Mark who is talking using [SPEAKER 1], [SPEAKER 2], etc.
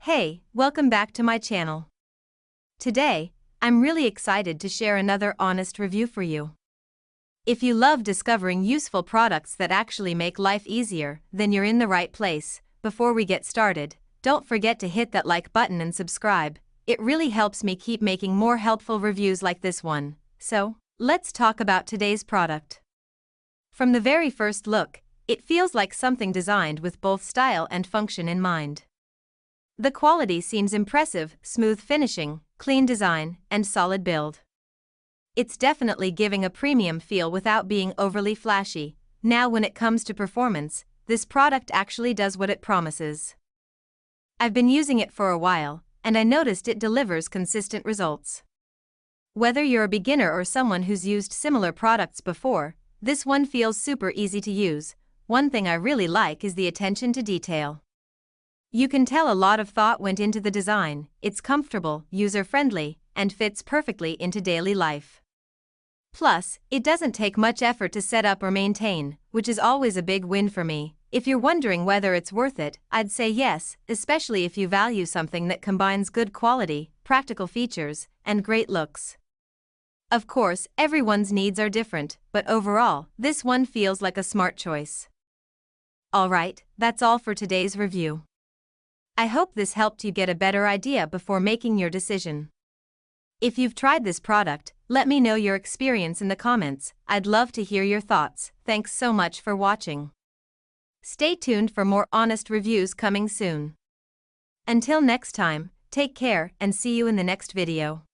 [SPEAKER 1] Hey, welcome back to my channel. Today, I'm really excited to share another honest review for you. If you love discovering useful products that actually make life easier, then you're in the right place. Before we get started, don't forget to hit that like button and subscribe. It really helps me keep making more helpful reviews like this one. So, let's talk about today's product. From the very first look, it feels like something designed with both style and function in mind. The quality seems impressive: smooth finishing, clean design, and solid build. It's definitely giving a premium feel without being overly flashy. Now, when it comes to performance, this product actually does what it promises. I've been using it for a while, and I noticed it delivers consistent results. Whether you're a beginner or someone who's used similar products before, this one feels super easy to use. One thing I really like is the attention to detail. You can tell a lot of thought went into the design. It's comfortable, user-friendly, and fits perfectly into daily life. Plus, it doesn't take much effort to set up or maintain, which is always a big win for me. If you're wondering whether it's worth it, I'd say yes, especially if you value something that combines good quality, practical features, and great looks. Of course, everyone's needs are different, but overall, this one feels like a smart choice. Alright, that's all for today's review. I hope this helped you get a better idea before making your decision. If you've tried this product, let me know your experience in the comments. I'd love to hear your thoughts. Thanks so much for watching. Stay tuned for more honest reviews coming soon. Until next time, take care and see you in the next video.